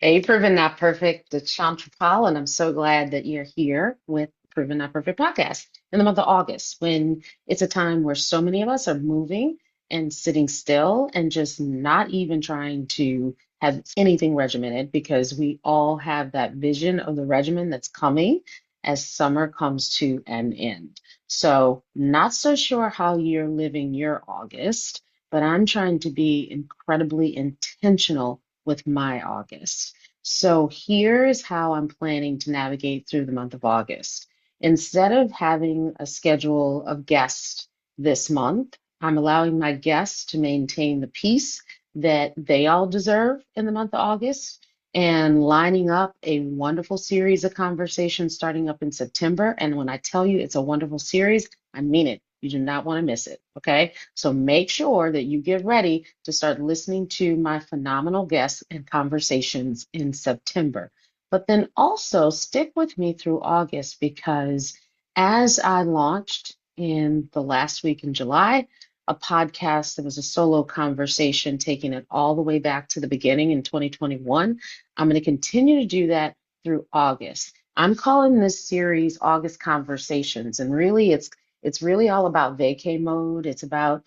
Hey, Proven Not Perfect, it's Chantrapal, and I'm so glad that you're here with Proven Not Perfect podcast in the month of August, when it's a time where so many of us are moving and sitting still and just not even trying to have anything regimented because we all have that vision of the regimen that's coming as summer comes to an end. So, not so sure how you're living your August, but I'm trying to be incredibly intentional with my August. So here's how I'm planning to navigate through the month of August. Instead of having a schedule of guests this month, I'm allowing my guests to maintain the peace that they all deserve in the month of August and lining up a wonderful series of conversations starting up in September. And when I tell you it's a wonderful series, I mean it. You do not want to miss it. Okay. So make sure that you get ready to start listening to my phenomenal guests and conversations in September. But then also stick with me through August because as I launched in the last week in July, a podcast that was a solo conversation, taking it all the way back to the beginning in 2021. I'm going to continue to do that through August. I'm calling this series August Conversations, and really it's really all about vacay mode. It's about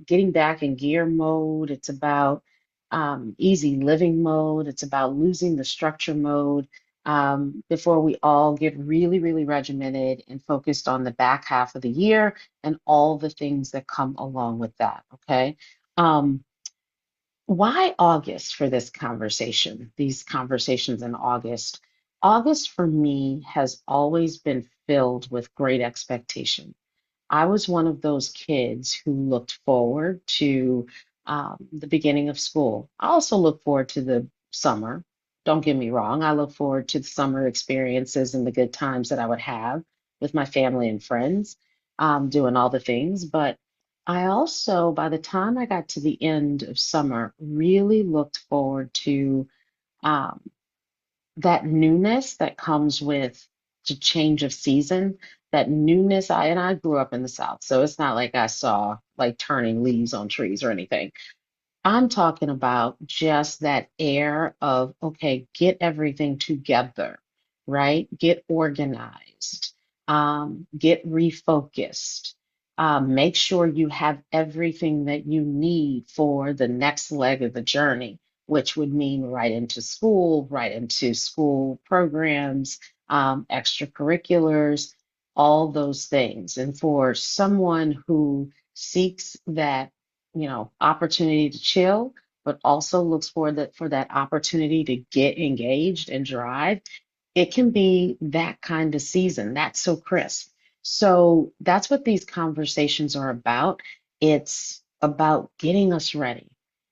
getting back in gear mode. It's about easy living mode. It's about losing the structure mode before we all get really, really regimented and focused on the back half of the year and all the things that come along with that. Okay. Um, why August for this conversation, these conversations in August? August for me has always been filled with great expectation. I was one of those kids who looked forward to the beginning of school. I also look forward to the summer. Don't get me wrong. I look forward to the summer experiences and the good times that I would have with my family and friends, doing all the things. But I also, by the time I got to the end of summer, really looked forward to um, that newness that comes with the change of season, that newness. I grew up in the South, so it's not like I saw like turning leaves on trees or anything. I'm talking about just that air of, okay, get everything together, right? Get organized, get refocused, make sure you have everything that you need for the next leg of the journey, which would mean right into school programs, extracurriculars, all those things. And for someone who seeks that opportunity to chill, but also looks for that opportunity to get engaged and drive, it can be that kind of season. That's so crisp. So that's what these conversations are about. It's about getting us ready.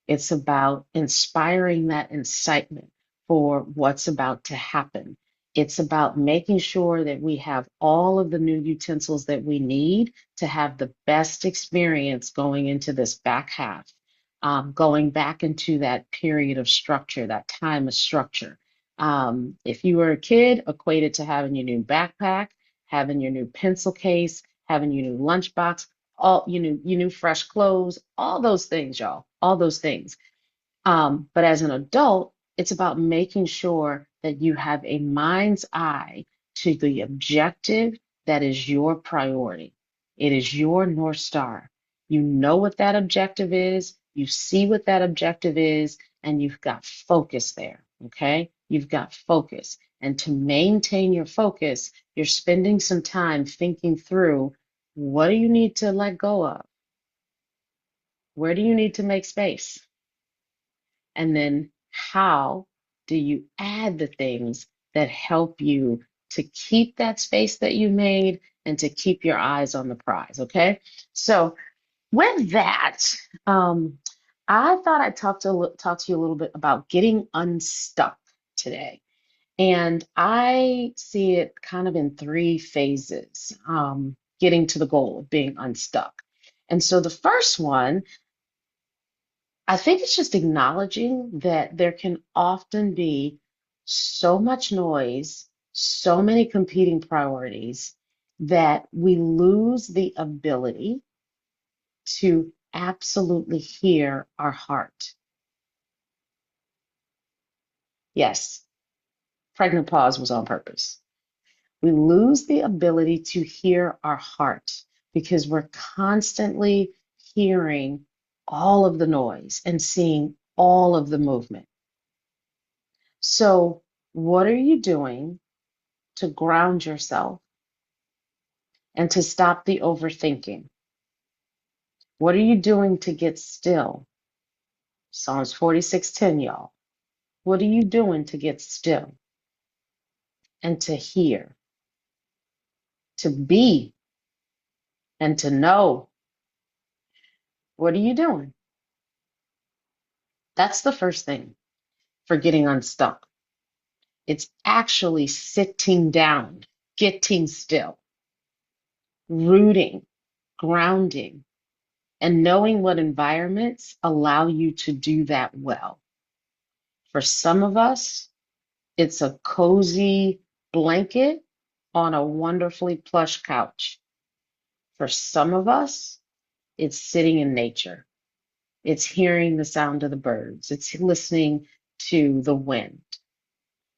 It's about inspiring that excitement for what's about to happen. It's about making sure that we have all of the new utensils that we need to have the best experience going into this back half, going back into that period of structure, that time of structure. If you were a kid, equated to having your new backpack, having your new pencil case, having your new lunchbox, all your new fresh clothes, all those things, y'all, all those things. But as an adult, it's about making sure that you have a mind's eye to the objective that is your priority. It is your North Star. You know what that objective is, you see what that objective is, and you've got focus there. Okay? You've got focus. And to maintain your focus, you're spending some time thinking through, what do you need to let go of? Where do you need to make space? And then how do you add the things that help you to keep that space that you made and to keep your eyes on the prize? Okay. So, with that, um, I thought I'd talk to you a little bit about getting unstuck today. And I see it kind of in three phases, getting to the goal of being unstuck. And so the first one, I think it's just acknowledging that there can often be so much noise, so many competing priorities that we lose the ability to absolutely hear our heart. Yes, pregnant pause was on purpose. We lose the ability to hear our heart because we're constantly hearing all of the noise and seeing all of the movement. So, what are you doing to ground yourself and to stop the overthinking? What are you doing to get still? Psalms 46:10, y'all. What are you doing to get still and to hear, to be, and to know? What are you doing? That's the first thing for getting unstuck. It's actually sitting down, getting still, rooting, grounding, and knowing what environments allow you to do that well. For some of us, it's a cozy blanket on a wonderfully plush couch. For some of us, it's sitting in nature. It's hearing the sound of the birds. It's listening to the wind.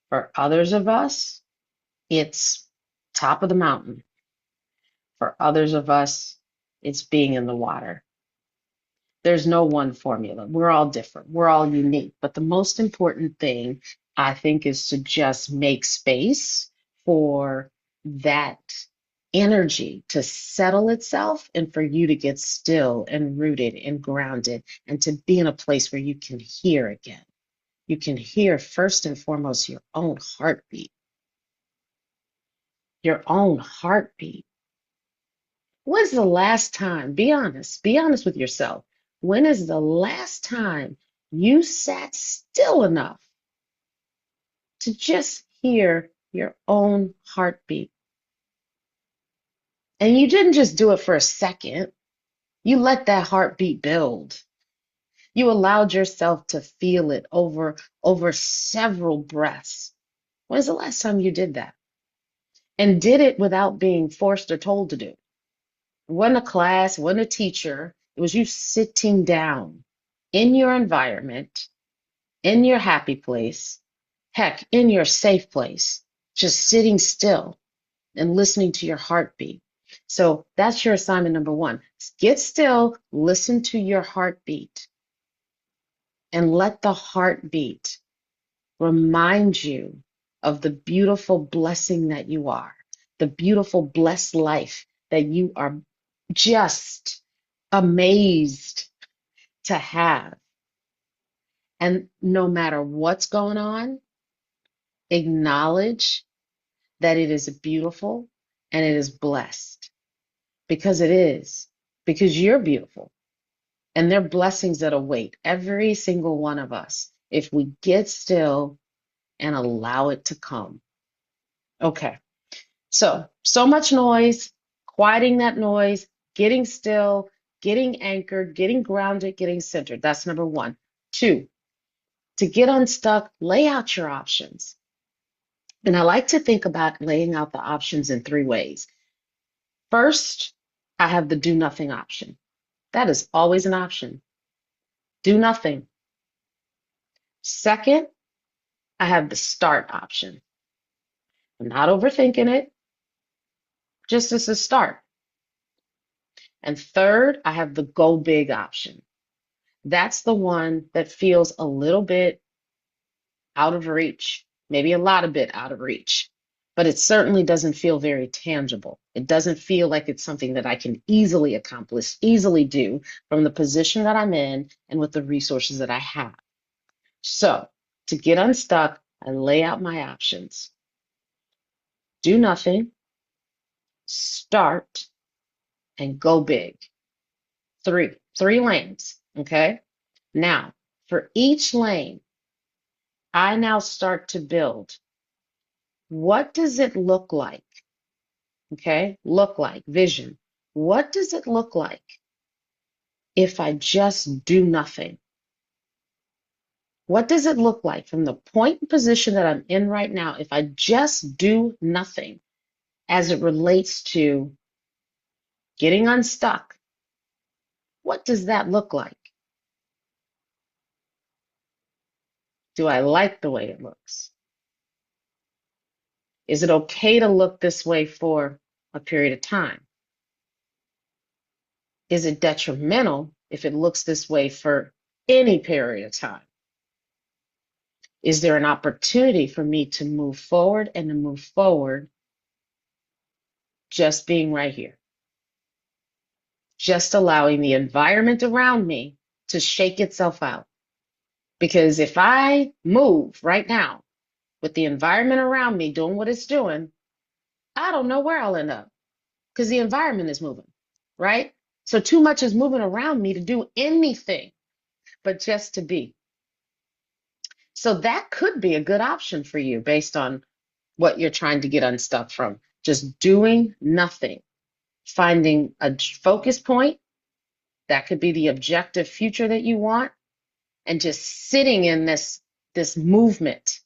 For others of us, it's top of the mountain. For others of us, it's being in the water. There's no one formula. We're all different. We're all unique. But the most important thing, I think, is to just make space for that energy to settle itself and for you to get still and rooted and grounded and to be in a place where you can hear again. You can hear first and foremost your own heartbeat, your own heartbeat. When's the last time, be honest with yourself. When is the last time you sat still enough to just hear your own heartbeat? And you didn't just do it for a second. You let that heartbeat build. You allowed yourself to feel it over several breaths. When's the last time you did that? And did it without being forced or told to do it? It wasn't a class, it wasn't a teacher. It was you sitting down in your environment, in your happy place, heck, in your safe place, just sitting still and listening to your heartbeat. So that's your assignment number one. Get still, listen to your heartbeat, and let the heartbeat remind you of the beautiful blessing that you are, the beautiful blessed life that you are just amazed to have. And no matter what's going on, acknowledge that it is beautiful and it is blessed because it is, because you're beautiful. And there are blessings that await every single one of us if we get still and allow it to come. Okay, so much noise, quieting that noise, getting still, getting anchored, getting grounded, getting centered. That's number one. Two, to get unstuck, lay out your options. And I like to think about laying out the options in three ways. First, I have the do nothing option. That is always an option. Do nothing. Second, I have the start option. I'm not overthinking it, just as a start. And third, I have the go big option. That's the one that feels a little bit out of reach, maybe a lot of bit out of reach, but it certainly doesn't feel very tangible. It doesn't feel like it's something that I can easily accomplish, easily do from the position that I'm in and with the resources that I have. So to get unstuck, I lay out my options. Do nothing, start, and go big. Three lanes, okay? Now, for each lane, I now start to build. What does it look like? Okay, look like, vision. What does it look like if I just do nothing? What does it look like from the point and position that I'm in right now if I just do nothing as it relates to getting unstuck? What does that look like? Do I like the way it looks? Is it okay to look this way for a period of time? Is it detrimental if it looks this way for any period of time? Is there an opportunity for me to move forward and to move forward just being right here? Just allowing the environment around me to shake itself out. Because if I move right now with the environment around me doing what it's doing, I don't know where I'll end up because the environment is moving, right? So too much is moving around me to do anything but just to be. So that could be a good option for you based on what you're trying to get unstuck from. Just doing nothing, finding a focus point. That could be the objective future that you want, and just sitting in this movement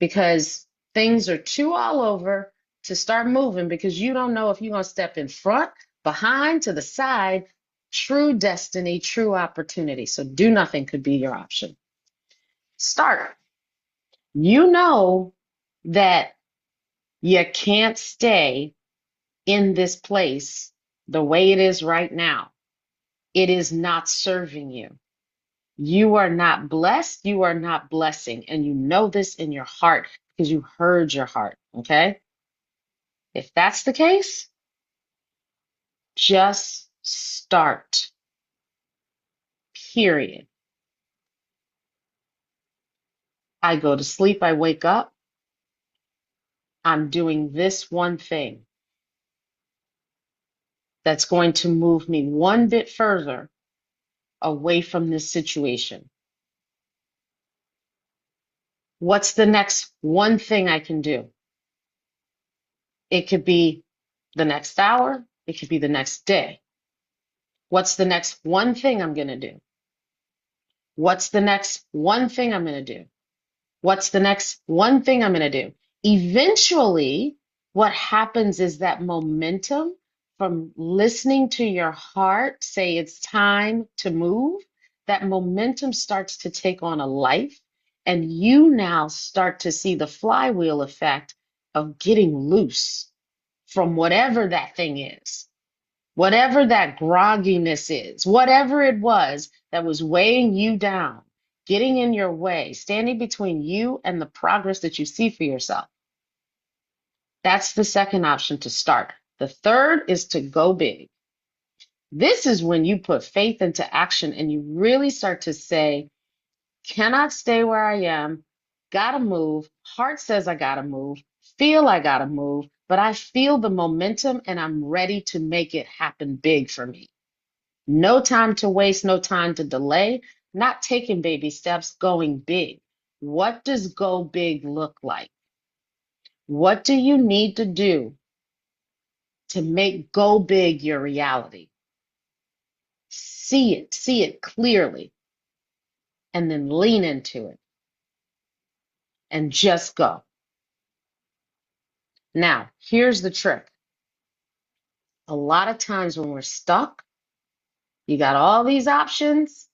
because things are too all over to start moving because you don't know if you're going to step in front, behind, to the side. True destiny, true opportunity. So do nothing could be your option. Start. You know that you can't stay in this place the way it is right now. It is not serving you. You are not blessed. You are not blessing. And you know this in your heart because you heard your heart. Okay. If that's the case, just start. Period. I go to sleep. I wake up. I'm doing this one thing that's going to move me one bit further away from this situation. What's the next one thing I can do? It could be the next hour. It could be the next day. What's the next one thing I'm going to do? What's the next one thing I'm going to do? What's the next one thing I'm going to do? Eventually, what happens is that momentum from listening to your heart say it's time to move, that momentum starts to take on a life, and you now start to see the flywheel effect of getting loose from whatever that thing is. Whatever that grogginess is, whatever it was that was weighing you down, getting in your way, standing between you and the progress that you see for yourself. That's the second option to start. The third is to go big. This is when you put faith into action and you really start to say, cannot stay where I am, gotta move. Heart says I gotta move, feel I gotta move, but I feel the momentum and I'm ready to make it happen big for me. No time to waste, no time to delay, not taking baby steps, going big. What does go big look like? What do you need to do to make go big your reality? See it clearly, and then lean into it and just go. Now, here's the trick. A lot of times when we're stuck, you got all these options,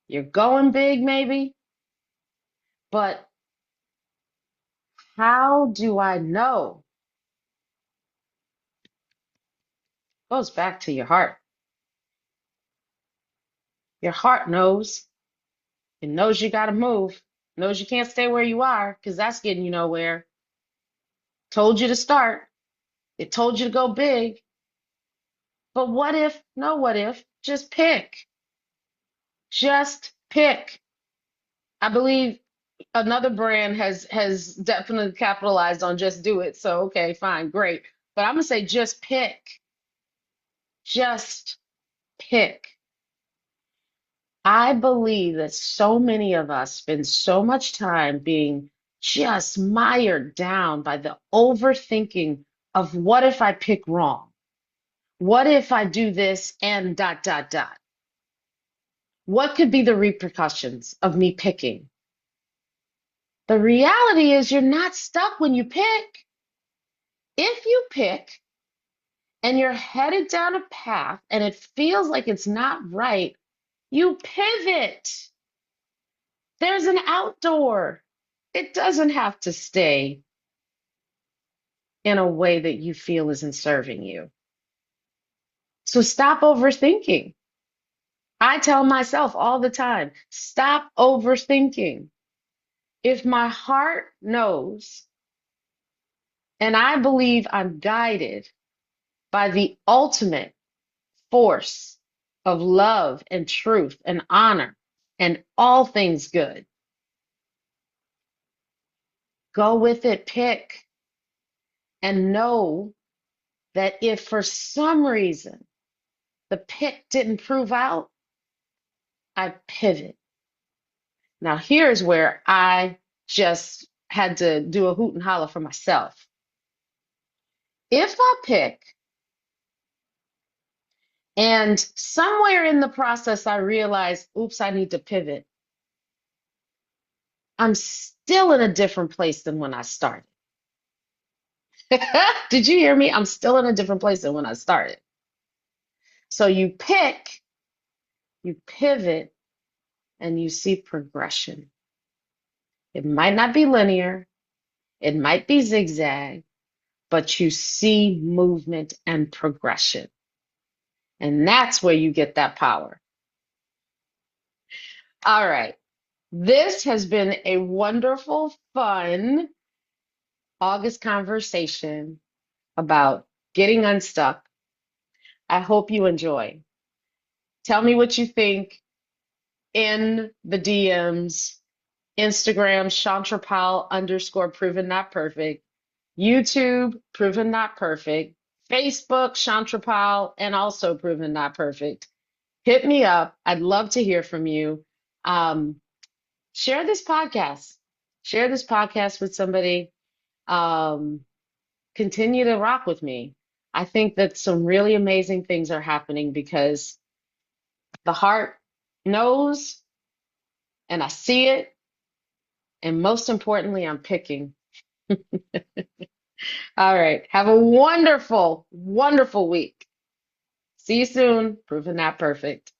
you're going big maybe, but how do I know? Goes back to your heart. Your heart knows. It knows you got to move. Knows you can't stay where you are because that's getting you nowhere. Told you to start. It told you to go big. But what if? No, what if? Just pick. Just pick. I believe another brand has definitely capitalized on just do it. So okay, fine, great. But I'm gonna say just pick. Just pick. I believe that so many of us spend so much time being just mired down by the overthinking of what if I pick wrong? What if I do this and dot, dot, dot? What could be the repercussions of me picking? The reality is you're not stuck when you pick. If you pick and you're headed down a path and it feels like it's not right, you pivot. There's an outdoor. It doesn't have to stay in a way that you feel isn't serving you. So stop overthinking. I tell myself all the time, stop overthinking. If my heart knows and I believe I'm guided by the ultimate force of love and truth and honor and all things good, go with it, pick, and know that if for some reason the pick didn't prove out, I pivot. Now, here's where I just had to do a hoot and holler for myself. If I pick and somewhere in the process I realize, oops, I need to pivot, I'm still in a different place than when I started. Did you hear me? I'm still in a different place than when I started. So you pick, you pivot, and you see progression. It might not be linear, it might be zigzag, but you see movement and progression. And that's where you get that power. All right. This has been a wonderful, fun August conversation about getting unstuck. I hope you enjoy. Tell me what you think in the DMs, Instagram, Chantrapal underscore proven not perfect, YouTube, proven not perfect, Facebook, Chantrapal, and also proven not perfect. Hit me up. I'd love to hear from you. Um, share this podcast. Share this podcast with somebody. Um, continue to rock with me. I think that some really amazing things are happening because the heart knows and I see it. And most importantly, I'm picking. All right. Have a wonderful, wonderful week. See you soon. Proven not perfect.